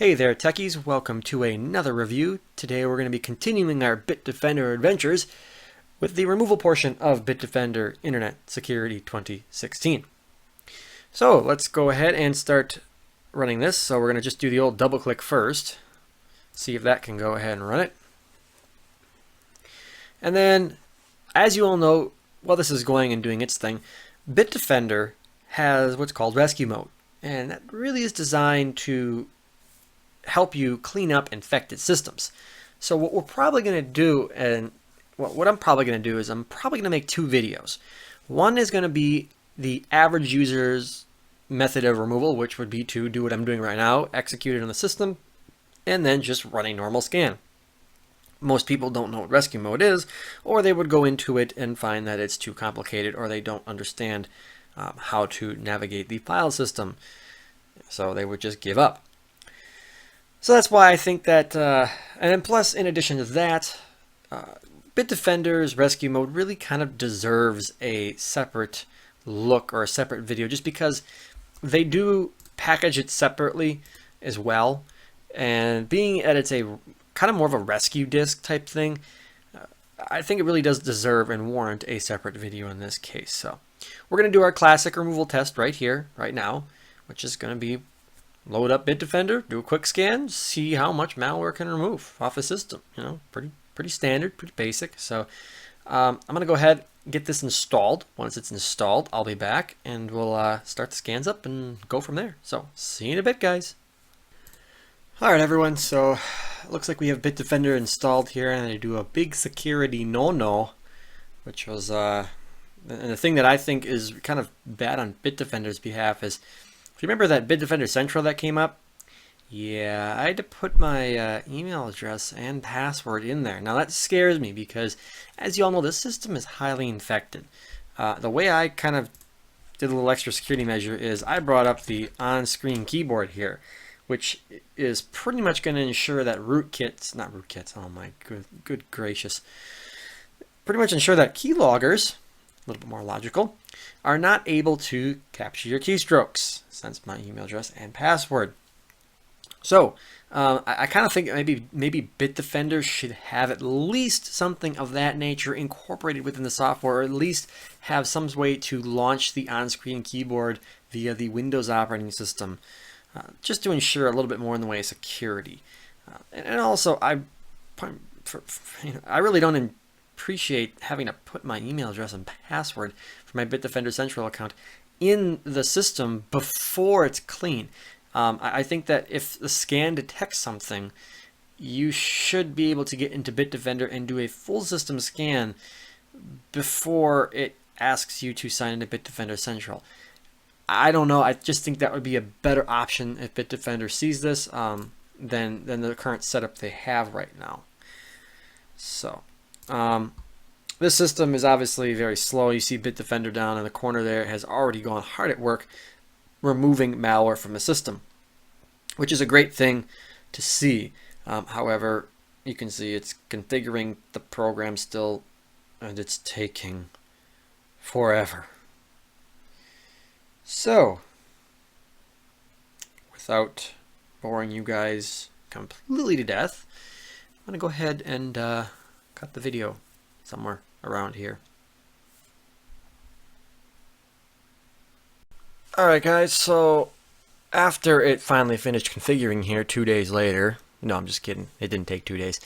Hey there techies, welcome to another review. Today we're going to be continuing our Bitdefender adventures with the removal portion of Bitdefender Internet Security 2016. So let's go ahead and start running this. So we're going to just do the old double click first, see if that can go ahead and run it. And then, as you all know, while this is going and doing its thing, Bitdefender has what's called rescue mode. And that really is designed to help you clean up infected systems. So what we're probably going to do, and what I'm probably going to do is I'm probably going to make two videos. One is going to be the average user's method of removal, which would be to do what I'm doing right now, execute it on the system, and then just run a normal scan. Most people don't know what rescue mode is, or they would go into it and find that it's too complicated, or they don't understand how to navigate the file system. So they would just give up. So that's why I think that, and plus in addition to that, Bitdefender's rescue mode really kind of deserves a separate look or a separate video, just because they do package it separately as well. And being that it's a kind of more of a rescue disc type thing, I think it really does deserve and warrant a separate video in this case. So we're going to do our classic removal test right here, right now, which is going to be load up Bitdefender, do a quick scan, see how much malware can remove off a system. You know, pretty standard, pretty basic. So I'm going to go ahead and get this installed. Once it's installed, I'll be back and we'll start the scans up and go from there. So see you in a bit, guys. All right, everyone. So it looks like we have Bitdefender installed here, and I do a big security no-no, which was and the thing that I think is kind of bad on Bitdefender's behalf is, if you remember that Bitdefender Central that came up, yeah, I had to put my email address and password in there. Now that scares me because, as you all know, this system is highly infected. The way I kind of did a little extra security measure is I brought up the on-screen keyboard here, which is pretty much going to ensure that oh my good gracious, pretty much ensure that keyloggers, a little bit more logical, are not able to capture your keystrokes, since my email address and password. So I kind of think maybe Bitdefender should have at least something of that nature incorporated within the software, or at least have some way to launch the on-screen keyboard via the Windows operating system, just to ensure a little bit more in the way of security. And also, I really don't appreciate having to put my email address and password for my Bitdefender Central account in the system before it's clean. I think that if the scan detects something, you should be able to get into Bitdefender and do a full system scan before it asks you to sign into Bitdefender Central. I don't know. I just think that would be a better option if Bitdefender sees this than the current setup they have right now. So this system is obviously very slow. You see Bitdefender down in the corner there has already gone hard at work removing malware from the system, which is a great thing to see. However, you can see it's configuring the program still, and it's taking forever. So, without boring you guys completely to death, I'm going to go ahead and cut the video somewhere around here. Alright guys, so after it finally finished configuring here 2 days later, no, I'm just kidding, it didn't take 2 days.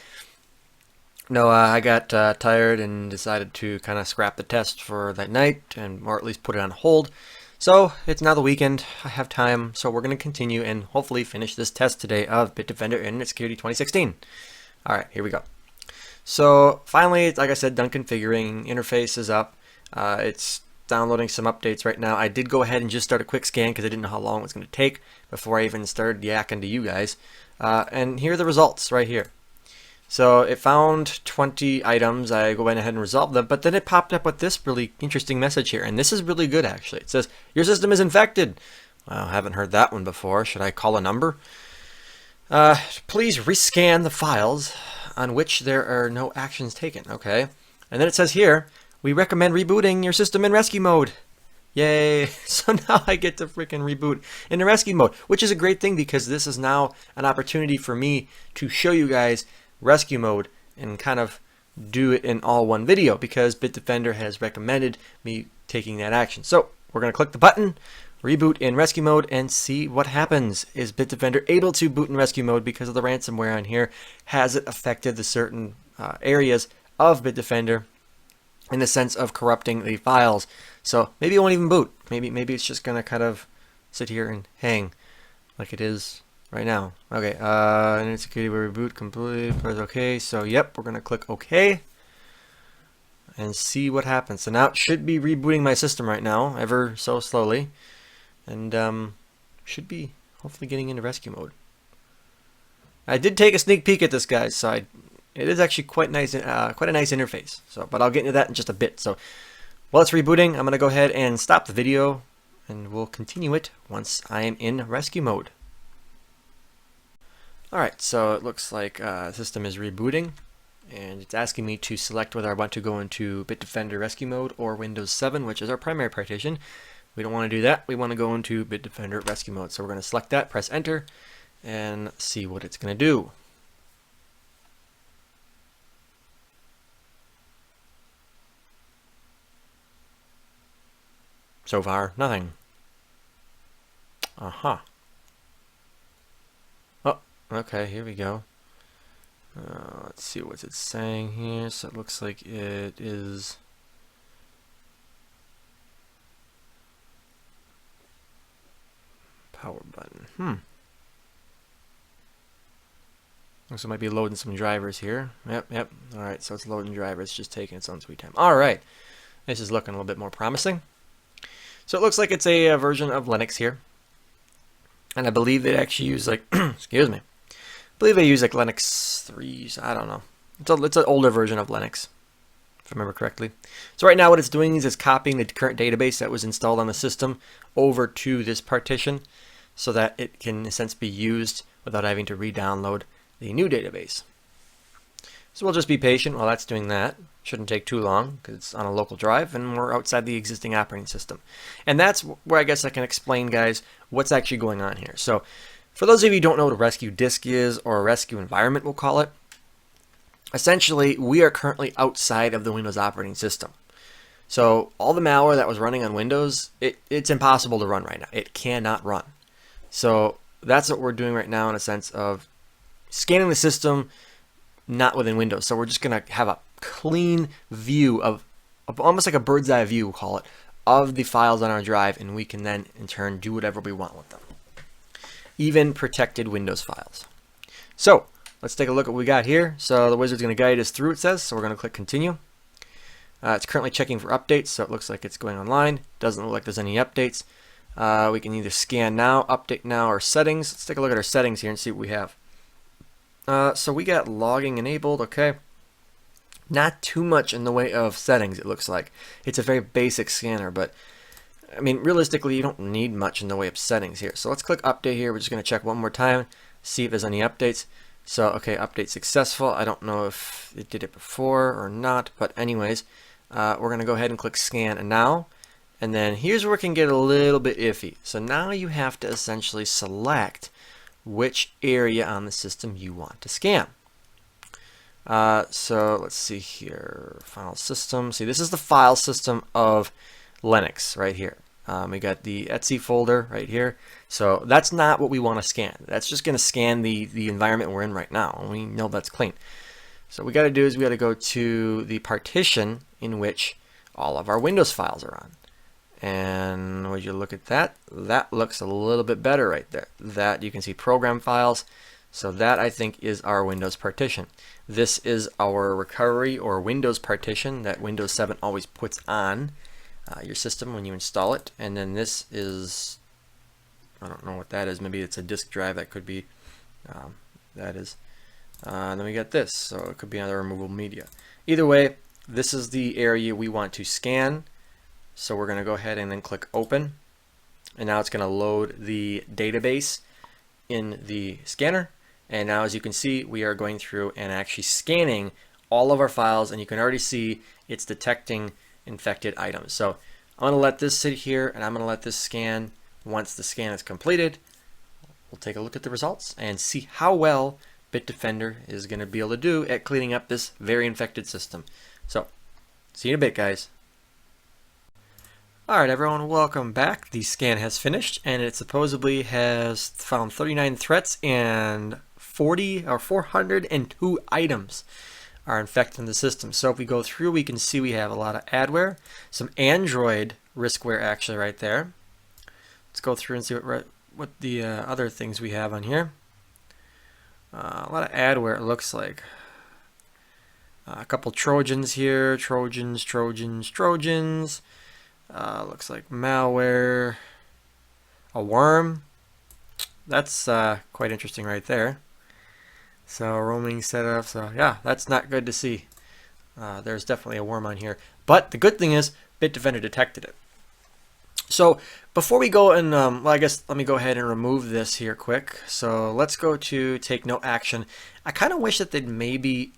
No, I got tired and decided to kind of scrap the test for that night, or at least put it on hold. So it's now the weekend, I have time, so we're going to continue and hopefully finish this test today of Bitdefender Internet Security 2016. Alright, here we go. So finally, like I said, done configuring, interface is up, it's downloading some updates right now. I did go ahead and just start a quick scan because I didn't know how long it was going to take before I even started yakking to you guys. And here are the results right here. So it found 20 items. I went ahead and resolved them, but then it popped up with this really interesting message here, and this is really good actually. It says, your system is infected. Well, I haven't heard that one before. Should I call a number? Please rescan the files on which there are no actions taken. Okay. And then it says here, we recommend rebooting your system in rescue mode. Yay! So now I get to freaking reboot into rescue mode, which is a great thing because this is now an opportunity for me to show you guys rescue mode and kind of do it in all one video because Bitdefender has recommended me taking that action. So we're going to click the button, reboot in rescue mode, and see what happens. Is Bitdefender able to boot in rescue mode because of the ransomware on here? Has it affected the certain areas of Bitdefender in the sense of corrupting the files? So maybe it won't even boot. Maybe it's just gonna kind of sit here and hang like it is right now. Okay, and security will reboot completely. Press OK. So yep, we're gonna click OK and see what happens. So now it should be rebooting my system right now, ever so slowly, and should be hopefully getting into rescue mode. I did take a sneak peek at this, guys. So it is actually quite nice, quite a nice interface. So, but I'll get into that in just a bit. So, while it's rebooting, I'm gonna go ahead and stop the video, and we'll continue it once I am in rescue mode. All right, so it looks like the system is rebooting, and it's asking me to select whether I want to go into Bitdefender rescue mode or Windows 7, which is our primary partition. We don't want to do that. We want to go into Bitdefender rescue mode. So we're going to select that, press enter, and see what it's going to do. So far, nothing. Oh, okay, here we go. Let's see what it's saying here. So it looks like it is power button. Looks like it might be loading some drivers here. Yep. Alright, so it's loading drivers, just taking its own sweet time. Alright, this is looking a little bit more promising. So it looks like it's a version of Linux here. And I believe they actually use like, excuse me, I believe they use like Linux 3, I don't know. It's an older version of Linux, if I remember correctly. So right now what it's doing is it's copying the current database that was installed on the system over to this partition so that it can in a sense be used without having to re-download the new database. So we'll just be patient while that's doing that. Shouldn't take too long because it's on a local drive and we're outside the existing operating system. And that's where I guess I can explain, guys, what's actually going on here. So for those of you who don't know what a rescue disk is, or a rescue environment we'll call it, essentially we are currently outside of the Windows operating system. So all the malware that was running on Windows, it's impossible to run right now. It cannot run. So that's what we're doing right now in a sense of scanning the system not within Windows. So we're just going to have a clean view of almost like a bird's eye view, we'll call it, of the files on our drive, and we can then in turn do whatever we want with them. Even protected Windows files. So let's take a look at what we got here. So the wizard's going to guide us through, it says, so we're going to click continue. It's currently checking for updates, so it looks like it's going online. Doesn't look like there's any updates. We can either scan now, update now, or settings. Let's take a look at our settings here and see what we have. So we got logging enabled, okay. Not too much in the way of settings, it looks like. It's a very basic scanner, but I mean, realistically, you don't need much in the way of settings here. So let's click update here. We're just going to check one more time, see if there's any updates. So, okay, update successful. I don't know if it did it before or not, but anyways, we're going to go ahead and click scan now. And then here's where it can get a little bit iffy. So now you have to essentially select which area on the system you want to scan. So let's see here, file system. See, this is the file system of Linux right here. We got the etc folder right here. So that's not what we want to scan. That's just going to scan the environment we're in right now, and we know that's clean. So what we got to do is we got to go to the partition in which all of our Windows files are on. And would you look at that? That looks a little bit better right there. That you can see program files. So that I think is our Windows partition. This is our recovery or Windows partition that Windows 7 always puts on your system when you install it. And then this is, I don't know what that is. Maybe it's a disk drive. That could be, that is. And then we got this. So it could be other removable media. Either way, this is the area we want to scan. So we're going to go ahead and then click open. And now it's going to load the database in the scanner. And now as you can see, we are going through and actually scanning all of our files, and you can already see it's detecting infected items. So I'm going to let this sit here, and I'm going to let this scan. Once the scan is completed, we'll take a look at the results and see how well Bitdefender is going to be able to do at cleaning up this very infected system. So, see you in a bit, guys. Alright everyone, welcome back. The scan has finished, and it supposedly has found 39 threats and 402 items are infected in the system. So if we go through, we can see we have a lot of adware, some Android riskware actually right there. Let's go through and see what the other things we have on here. A lot of adware, it looks like. A couple Trojans here, Trojans. Looks like malware, a worm. That's quite interesting right there. So roaming setup. So yeah, that's not good to see. There's definitely a worm on here. But the good thing is Bitdefender detected it. So before we go and, well, I guess let me go ahead and remove this here quick. So let's go to take no action. I kind of wish that they'd maybe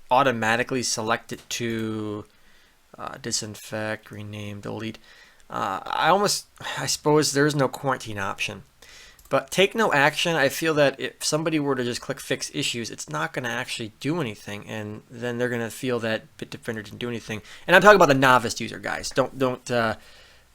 automatically select it to disinfect, rename, delete. I suppose there is no quarantine option. But take no action, I feel that if somebody were to just click fix issues, it's not going to actually do anything, and then they're going to feel that Bitdefender didn't do anything. And I'm talking about the novice user, guys. Don't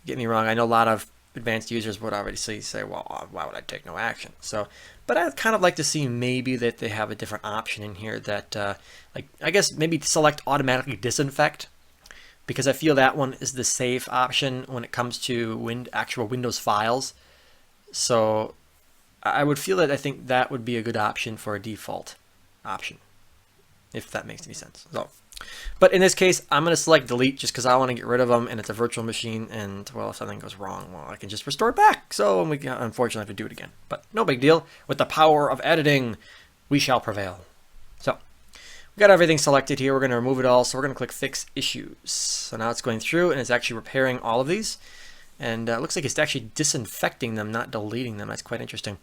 get me wrong. I know a lot of advanced users would already say, well, why would I take no action? So, but I'd kind of like to see maybe that they have a different option in here that, like, I guess maybe select automatically disinfect, because I feel that one is the safe option when it comes to actual Windows files. So I would feel that I think that would be a good option for a default option, if that makes any sense. So, but in this case, I'm going to select delete just because I want to get rid of them, and it's a virtual machine, and, well, if something goes wrong, well, I can just restore it back. So we unfortunately have to do it again. But no big deal. With the power of editing, we shall prevail. So we got everything selected here. We're going to remove it all, so we're going to click fix issues. So now it's going through, and it's actually repairing all of these. And it looks like it's actually disinfecting them, not deleting them. That's quite interesting.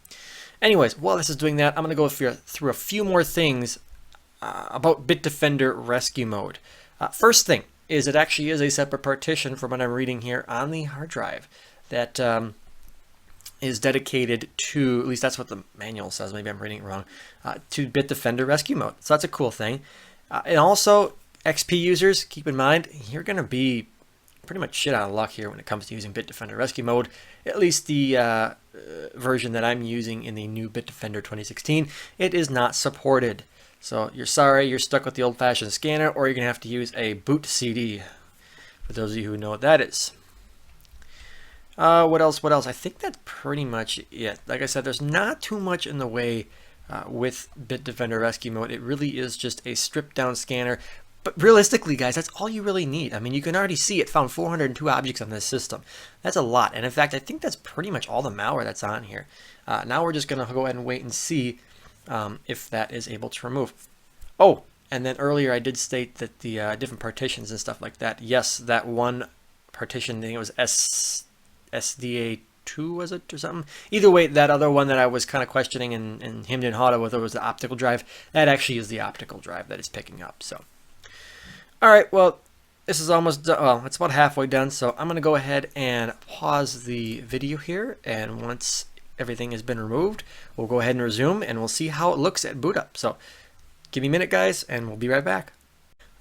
Anyways, while this is doing that, I'm going to go through a few more things about Bitdefender Rescue Mode. First thing is it actually is a separate partition from what I'm reading here on the hard drive that is dedicated to, at least that's what the manual says, maybe I'm reading it wrong, to Bitdefender Rescue Mode. So that's a cool thing. And also, XP users, keep in mind, you're going to be pretty much shit out of luck here when it comes to using Bitdefender Rescue Mode. At least the version that I'm using in the new Bitdefender 2016, it is not supported. So you're sorry, you're stuck with the old-fashioned scanner, or you're going to have to use a boot CD, for those of you who know what that is. What else? I think that's pretty much it. Like I said, there's not too much in the way with Bitdefender Rescue Mode. It really is just a stripped-down scanner. But realistically, guys, that's all you really need. I mean, you can already see it found 402 objects on this system. That's a lot. And in fact, I think that's pretty much all the malware that's on here. Now we're just going to go ahead and wait and see if that is able to remove. Oh, and then earlier I did state that the different partitions and stuff like that. Yes, that one partition, I think it was SDA2, was it, or something? Either way, that other one that I was kind of questioning and hemmed and hawed whether it was the optical drive, that actually is the optical drive that it's picking up. So. Alright, well, this is almost done. Well, it's about halfway done, so I'm going to go ahead and pause the video here, and once everything has been removed, we'll go ahead and resume, and we'll see how it looks at boot up. So, give me a minute, guys, and we'll be right back.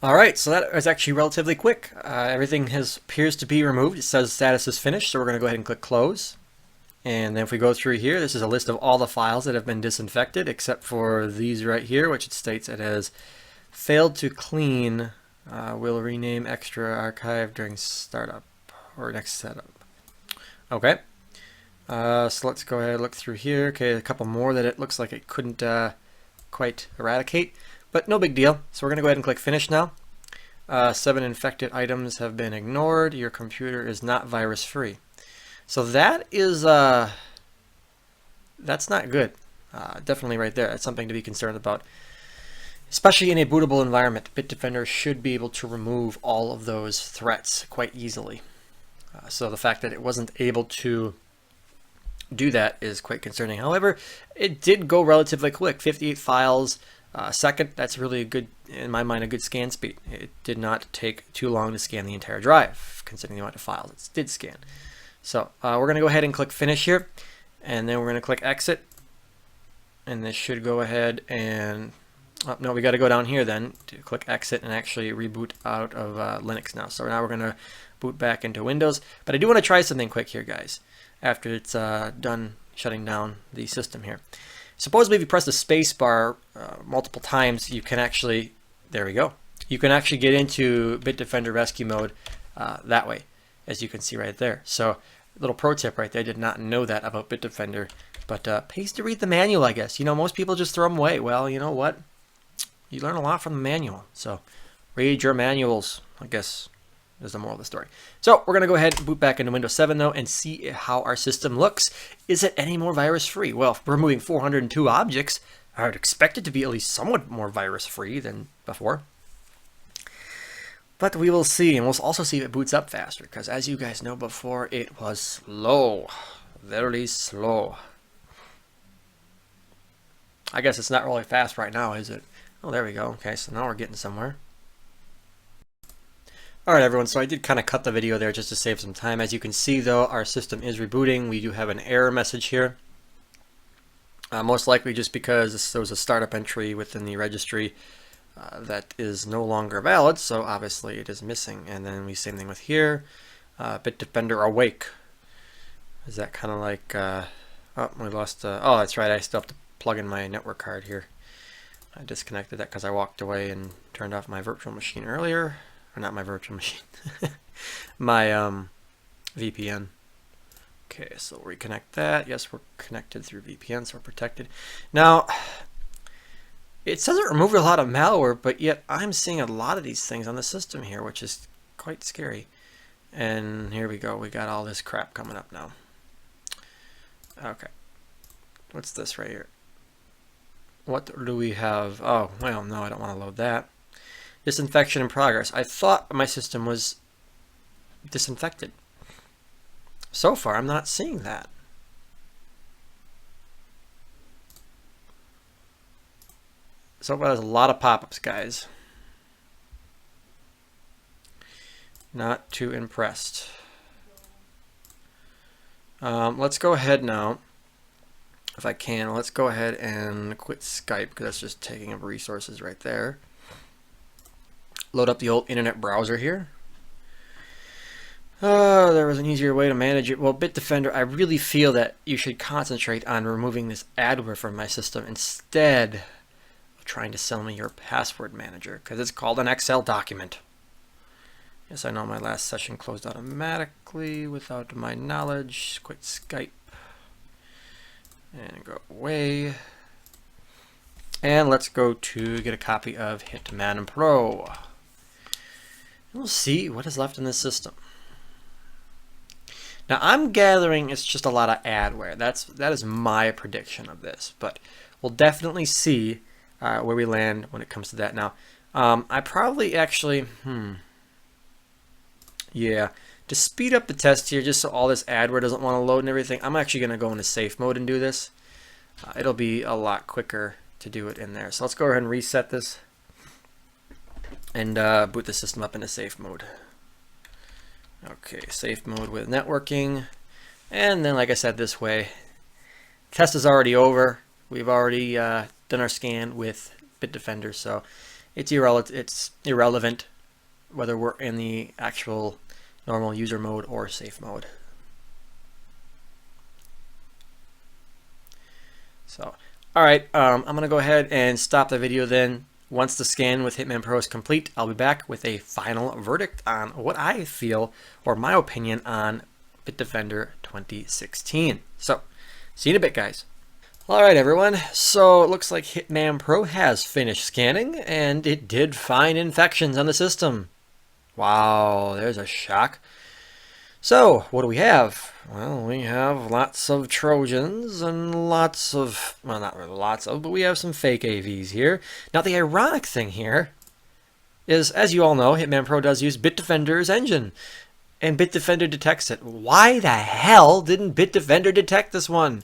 Alright, so that was actually relatively quick. Everything appears to be removed. It says status is finished, so we're going to go ahead and click close. And then if we go through here, this is a list of all the files that have been disinfected, except for these right here, which it states it has failed to clean. We'll rename extra archive during startup or next setup. Okay. So let's go ahead and look through here. Okay, a couple more that it looks like it couldn't quite eradicate, but no big deal. So we're going to go ahead and click finish now. 7 infected items have been ignored. Your computer is not virus free. So that is that's not good. Definitely right there. That's something to be concerned about. Especially in a bootable environment, Bitdefender should be able to remove all of those threats quite easily. So the fact that it wasn't able to do that is quite concerning. However, it did go relatively quick. 58 files, Second, that's really a good, in my mind, a good scan speed. It did not take too long to scan the entire drive, considering the amount of files it did scan. So we're going to go ahead and click Finish here, and then we're going to click Exit, and this should go ahead and, oh, no, we got to go down here then to click Exit and actually reboot out of Linux now. So now we're going to boot back into Windows, but I do want to try something quick here, guys, after it's done shutting down the system here. Supposedly, if you press the space bar multiple times, you can actually, there we go, you can actually get into Bitdefender rescue mode that way, as you can see right there. So, little pro tip right there, I did not know that about Bitdefender, but pays to read the manual, I guess. You know, most people just throw them away. Well, you know what? You learn a lot from the manual. So, read your manuals, I guess, is the moral of the story. So we're going to go ahead and boot back into Windows 7 though and see how our system looks. Is it any more virus free? Well, if we're removing 402 objects, I would expect it to be at least somewhat more virus free than before. But we will see, and we'll also see if it boots up faster, because as you guys know before, it was slow, very slow. I guess it's not really fast right now, is it? Oh, there we go. Okay, so now we're getting somewhere. Alright everyone, so I did kind of cut the video there just to save some time. As you can see though, our system is rebooting. We do have an error message here. Most likely just because there was a startup entry within the registry that is no longer valid, so obviously it is missing. And then we same thing with here, Bitdefender awake. Is that kind of like, oh, we lost, oh that's right, I still have to plug in my network card here. I disconnected that because I walked away and turned off my virtual machine earlier. Or not my virtual machine, my VPN. Okay, so we'll reconnect that. Yes, we're connected through VPN, so we're protected. Now, it says it removed a lot of malware, but yet I'm seeing a lot of these things on the system here, which is quite scary. And here we go. We got all this crap coming up now. Okay. What's this right here? What do we have? Oh, well, no, I don't want to load that. Disinfection in progress. I thought my system was disinfected. So far, I'm not seeing that. So far, there's a lot of pop-ups, guys. Not too impressed. Let's go ahead now. If I can, let's go ahead and quit Skype, because that's just taking up resources right there. Load up the old internet browser here. There was an easier way to manage it. Well, Bitdefender, I really feel that you should concentrate on removing this adware from my system instead of trying to sell me your password manager, because it's called an Excel document. Yes, I know my last session closed automatically without my knowledge. Quit Skype and go away. And let's go to get a copy of Hitman Pro. We'll see what is left in this system. Now I'm gathering it's just a lot of adware. That is my prediction of this, but we'll definitely see where we land when it comes to that. Now I probably actually yeah, to speed up the test here, just so all this adware doesn't want to load and everything, I'm actually going to go into safe mode and do this. It'll be a lot quicker to do it in there. So let's go ahead and reset this and boot the system up into safe mode. Okay, safe mode with networking, and then like I said, this way, test is already over. We've already done our scan with Bitdefender, so it's irrelevant whether we're in the actual normal user mode or safe mode. So, alright, I'm going to go ahead and stop the video then. Once the scan with Hitman Pro is complete, I'll be back with a final verdict on what I feel, or my opinion, on Bitdefender 2016. So, see you in a bit, guys. Alright everyone, so it looks like Hitman Pro has finished scanning, and it did find infections on the system. Wow, there's a shock. So, what do we have? Well, we have lots of Trojans and lots of, well, not really lots of, but we have some fake AVs here. Now, the ironic thing here is, as you all know, Hitman Pro does use Bitdefender's engine, and Bitdefender detects it. Why the hell didn't Bitdefender detect this one?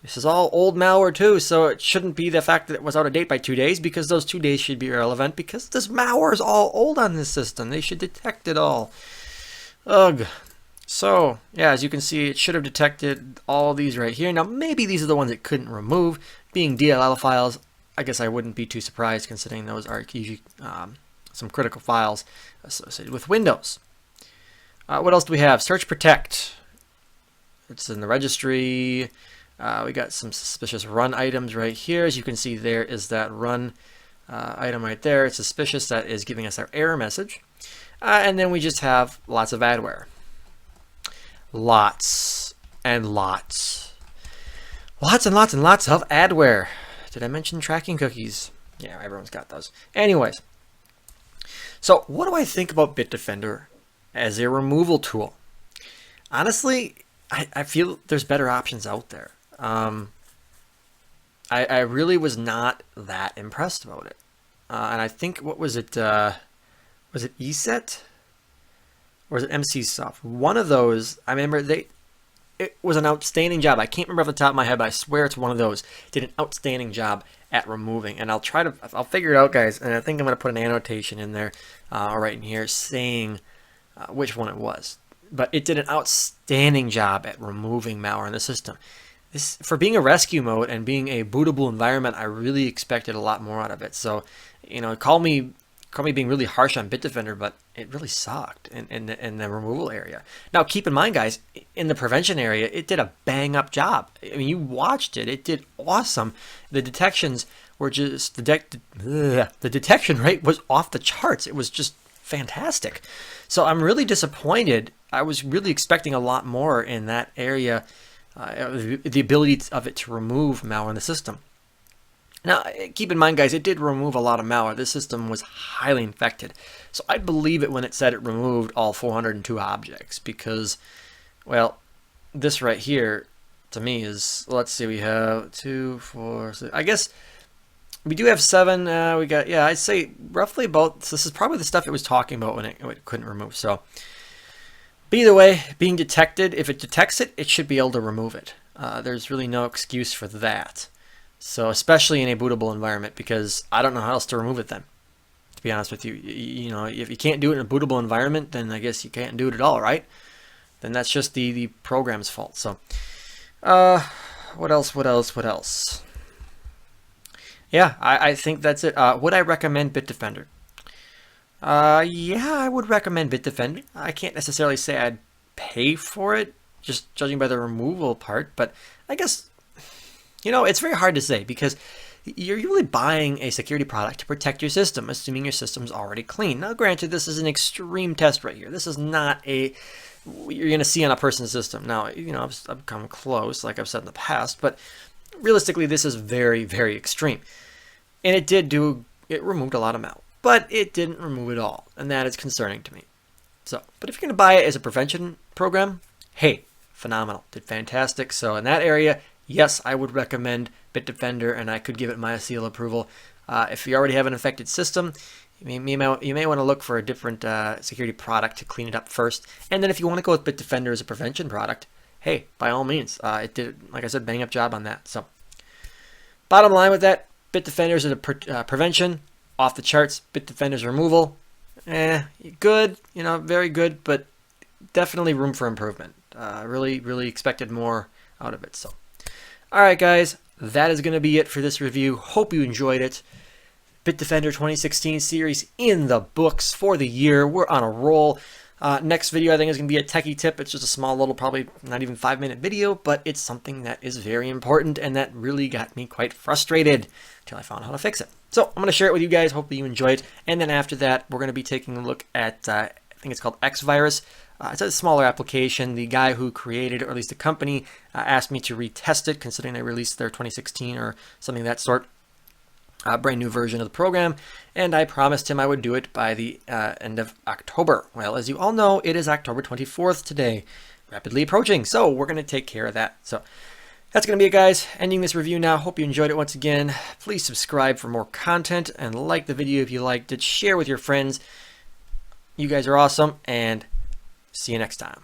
This is all old malware too, so it shouldn't be the fact that it was out of date by 2 days, because those 2 days should be irrelevant, because this malware is all old on this system. They should detect it all. Ugh. So, yeah, as you can see, it should have detected all these right here. Now, maybe these are the ones it couldn't remove. Being DLL files, I guess I wouldn't be too surprised, considering those are usually some critical files associated with Windows. What else do we have? Search Protect. It's in the registry. We got some suspicious run items right here. As you can see, there is that run item right there. It's suspicious. That is giving us our error message. And then we just have lots of adware. Lots and lots. Lots and lots and lots of adware. Did I mention tracking cookies? Yeah, everyone's got those. Anyways, so what do I think about Bitdefender as a removal tool? Honestly, I feel there's better options out there. I really was not that impressed about it. And I think, what was it? Was it ESET? Or was it MCSoft? One of those, I remember it was an outstanding job. I can't remember off the top of my head, but I swear it's one of those. Did an outstanding job at removing. And I'll figure it out, guys. And I think I'm going to put an annotation in there, right in here, saying which one it was. But it did an outstanding job at removing malware in the system. This, for being a rescue mode and being a bootable environment, I really expected a lot more out of it. So, you know, call me being really harsh on Bitdefender, but it really sucked in the removal area. Now, keep in mind, guys, in the prevention area, it did a bang-up job. I mean, you watched it. It did awesome. The detections were just, the detection rate was off the charts. It was just fantastic. So I'm really disappointed. I was really expecting a lot more in that area, the ability of it to remove malware in the system. Now, keep in mind, guys, it did remove a lot of malware. This system was highly infected. So I believe it when it said it removed all 402 objects, because, well, this right here, to me, is, let's see, we have 2, 4, 6, I guess we do have 7. We got, yeah, I'd say roughly about, this is probably the stuff it was talking about when it couldn't remove. So, but either way, being detected, if it detects it, it should be able to remove it. There's really no excuse for that. So, especially in a bootable environment, because I don't know how else to remove it then, to be honest with you. You know, if you can't do it in a bootable environment, then I guess you can't do it at all, right? Then that's just the program's fault. So, what else? Yeah, I think that's it. Would I recommend Bitdefender? Yeah, I would recommend Bitdefender. I can't necessarily say I'd pay for it, just judging by the removal part, but I guess, you know, it's very hard to say, because you're really buying a security product to protect your system, assuming your system's already clean. Now, granted, this is an extreme test right here. This is not a you're going to see on a person's system. Now, you know, I've come close, like I've said in the past, but realistically, this is very, very extreme. And it removed a lot of malware, but it didn't remove it all, and that is concerning to me. So, but if you're going to buy it as a prevention program, hey, phenomenal, did fantastic. So in that area, yes, I would recommend Bitdefender, and I could give it my seal approval. If you already have an infected system, you may want to look for a different security product to clean it up first. And then if you want to go with Bitdefender as a prevention product, hey, by all means, it did, like I said, bang up job on that. So bottom line with that, Bitdefender is a prevention, off the charts. Bitdefender's removal, good, you know, very good, but definitely room for improvement. Really expected more out of it. So, all right, guys, that is going to be it for this review. Hope you enjoyed it. Bitdefender 2016 series in the books for the year. We're on a roll. Next video, I think, is going to be a techie tip. It's just a small little, probably not even 5-minute video, but it's something that is very important, and that really got me quite frustrated until I found how to fix it. So I'm going to share it with you guys. Hopefully you enjoy it. And then after that, we're going to be taking a look at, I think it's called X-Virus. It's a smaller application. The guy who created it, or at least the company, asked me to retest it, considering they released their 2016 or something of that sort. Brand new version of the program, and I promised him I would do it by the end of October. Well, as you all know, it is October 24th today, rapidly approaching, so we're going to take care of that. So that's going to be it, guys. Ending this review now. Hope you enjoyed it once again. Please subscribe for more content, and like the video if you liked it. Share with your friends. You guys are awesome, and see you next time.